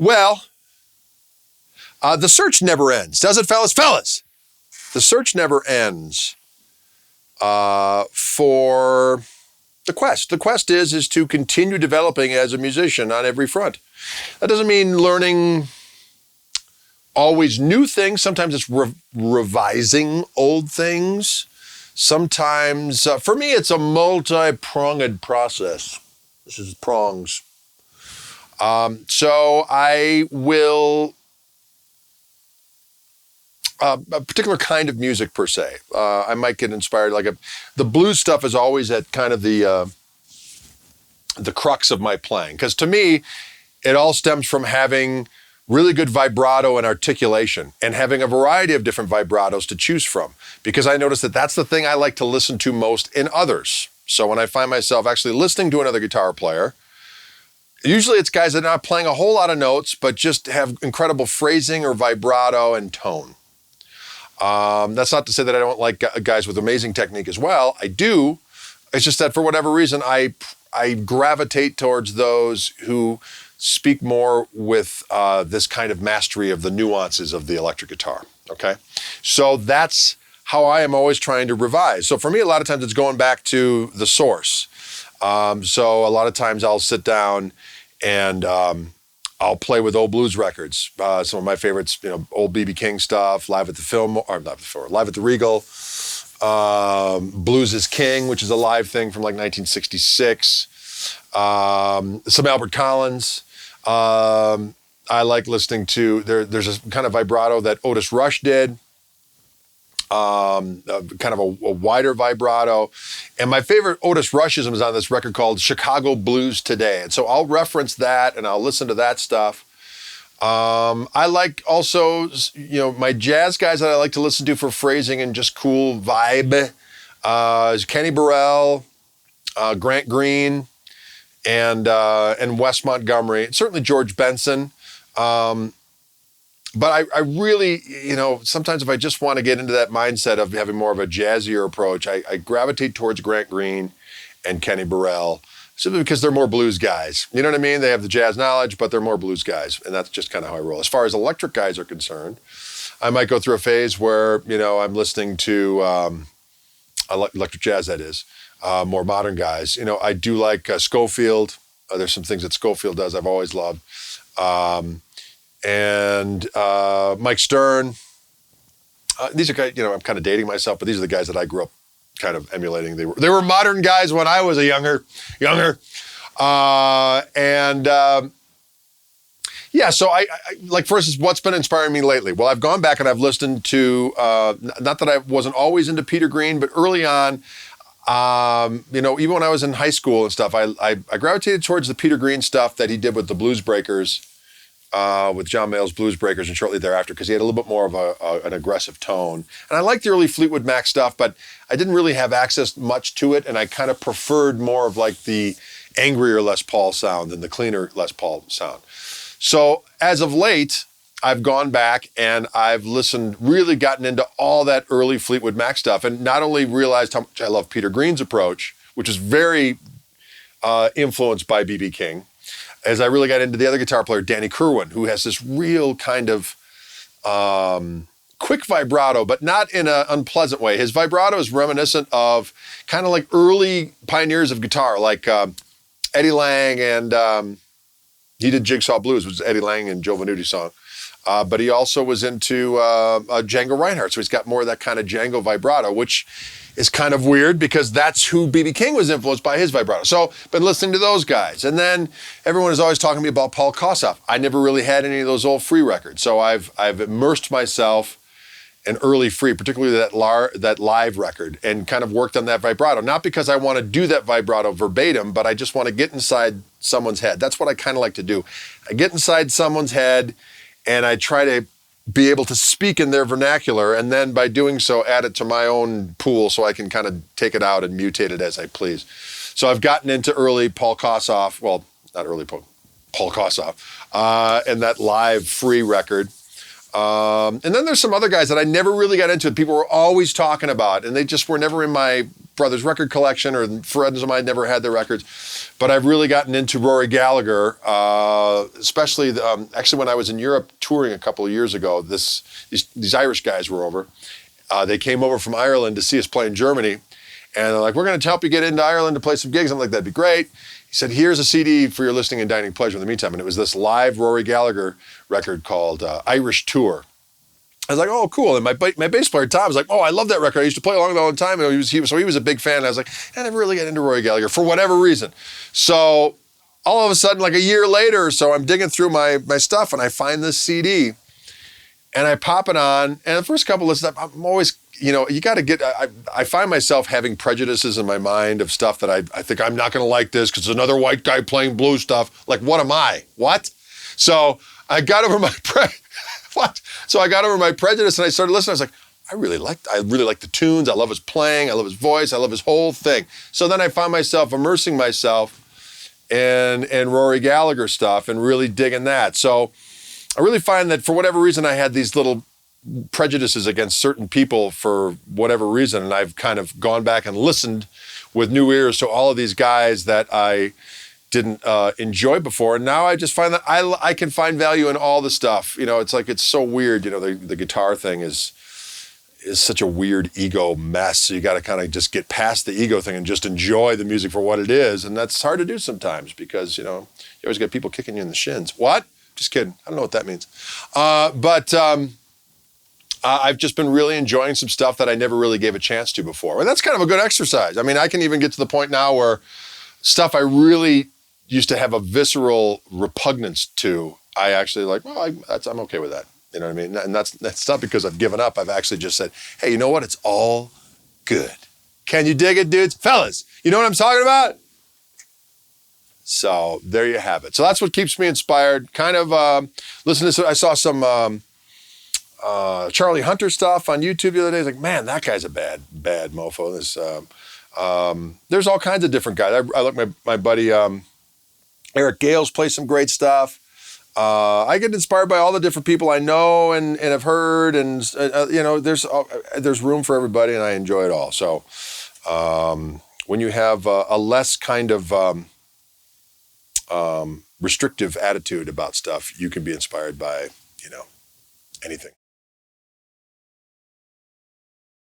Well, the search never ends. Does it, fellas? Fellas! The search never ends for the quest. The quest is to continue developing as a musician on every front. That doesn't mean learning always new things. Sometimes it's revising old things. Sometimes, for me, it's a multi-pronged process. This is prongs. So I will, a particular kind of music per se. I might get inspired, the blues stuff is always at kind of the crux of my playing. Because to me, it all stems from having really good vibrato and articulation and having a variety of different vibratos to choose from. Because I notice that that's the thing I like to listen to most in others. So when I find myself actually listening to another guitar player, usually it's guys that are not playing a whole lot of notes, but just have incredible phrasing or vibrato and tone. That's not to say that I don't like guys with amazing technique as well. I do. It's just that for whatever reason, I gravitate towards those who speak more with this kind of mastery of the nuances of the electric guitar, okay? So that's how I am always trying to revise. So for me, a lot of times it's going back to the source. So a lot of times I'll sit down and I'll play with old blues records. Some of my favorites, old B.B. King stuff, Live at the Regal, Blues is King, which is a live thing from like 1966. Some Albert Collins. I like listening to, there's a kind of vibrato that Otis Rush did, kind of a wider vibrato. And my favorite Otis Rushism is on this record called Chicago Blues Today. And so I'll reference that and I'll listen to that stuff. I like also, my jazz guys that I like to listen to for phrasing and just cool vibe, is Kenny Burrell, Grant Green, and Wes Montgomery, certainly George Benson. But I really, sometimes if I just want to get into that mindset of having more of a jazzier approach, I gravitate towards Grant Green and Kenny Burrell, simply because they're more blues guys. You know what I mean? They have the jazz knowledge, but they're more blues guys. And that's just kind of how I roll. As far as electric guys are concerned, I might go through a phase where, I'm listening to electric jazz, that is. More modern guys. I do like Schofield. There's some things that Schofield does I've always loved. And Mike Stern. These are guys, I'm kind of dating myself, but these are the guys that I grew up kind of emulating. They were modern guys when I was a younger. So I like, for instance, what's been inspiring me lately? Well, I've gone back and I've listened to, not that I wasn't always into Peter Green, but early on, even when I was in high school and stuff, I gravitated towards the Peter Green stuff that he did with the Blues Breakers, with John Mayall's Blues Breakers, and shortly thereafter, because he had a little bit more of an aggressive tone. And I liked the early Fleetwood Mac stuff, but I didn't really have access much to it, and I kind of preferred more of like the angrier Les Paul sound than the cleaner Les Paul sound. So as of late, I've gone back and I've really gotten into all that early Fleetwood Mac stuff, and not only realized how much I love Peter Green's approach, which is very influenced by B.B. King, as I really got into the other guitar player, Danny Kerwin, who has this real kind of quick vibrato, but not in an unpleasant way. His vibrato is reminiscent of kind of like early pioneers of guitar, like Eddie Lang, and he did Jigsaw Blues, which is Eddie Lang and Joe Venuti song. But he also was into Django Reinhardt, so he's got more of that kind of Django vibrato, which is kind of weird because that's who B.B. King was influenced by, his vibrato. So been listening to those guys. And then everyone is always talking to me about Paul Kossoff. I never really had any of those old Free records. So I've immersed myself in early Free, particularly that live record, and kind of worked on that vibrato. Not because I want to do that vibrato verbatim, but I just want to get inside someone's head. That's what I kind of like to do. I get inside someone's head and I try to be able to speak in their vernacular, and then by doing so, add it to my own pool so I can kind of take it out and mutate it as I please. So I've gotten into early Paul Kossoff, well, not early Paul Kossoff, and that live Free record. And then there's some other guys that I never really got into. People were always talking about, and they just were never in my brother's record collection, or friends of mine never had their records. But I've really gotten into Rory Gallagher, especially actually when I was in Europe touring a couple of years ago. These Irish guys were over. They came over from Ireland to see us play in Germany. And they're like, we're going to help you get into Ireland to play some gigs. I'm like, that'd be great. He said, here's a CD for your listening and dining pleasure in the meantime. And it was this live Rory Gallagher record called Irish Tour. I was like, oh, cool. And my bass player, Tom, was like, oh, I love that record. I used to play along with it all the time. And he was a big fan. And I was like, I never really got into Rory Gallagher for whatever reason. So all of a sudden, like a year later or so, I'm digging through my stuff and I find this CD. And I pop it on. And the first couple of listens, I'm always... you got to get, I find myself having prejudices in my mind of stuff that I think I'm not going to like this because it's another white guy playing blues stuff. Like, what am I? What? So I got over my, So I got over my prejudice and I started listening. I was like, I really like the tunes. I love his playing. I love his voice. I love his whole thing. So then I found myself immersing myself in Rory Gallagher stuff and really digging that. So I really find that for whatever reason, I had these little prejudices against certain people for whatever reason, and I've kind of gone back and listened with new ears to all of these guys that I didn't enjoy before, and now I just find that I can find value in all the stuff. It's like, it's so weird. The guitar thing is such a weird ego mess. So you got to kind of just get past the ego thing and just enjoy the music for what it is, and that's hard to do sometimes because you always get people kicking you in the shins. What? Just kidding. I don't know what that means, but. I've just been really enjoying some stuff that I never really gave a chance to before. And that's kind of a good exercise. I mean, I can even get to the point now where stuff I really used to have a visceral repugnance to, I actually like, well, I'm okay with that. You know what I mean? And that's not because I've given up. I've actually just said, hey, you know what? It's all good. Can you dig it, dudes? Fellas, you know what I'm talking about? So there you have it. So that's what keeps me inspired. Kind of listen to, I saw some... Charlie Hunter stuff on YouTube the other day. I was like, man, that guy's a bad mofo. There's all kinds of different guys. I look my buddy Eric Gales plays some great stuff. I get inspired by all the different people I know and have heard, and there's room for everybody, and I enjoy it all. So when you have a less kind of restrictive attitude about stuff, you can be inspired by anything.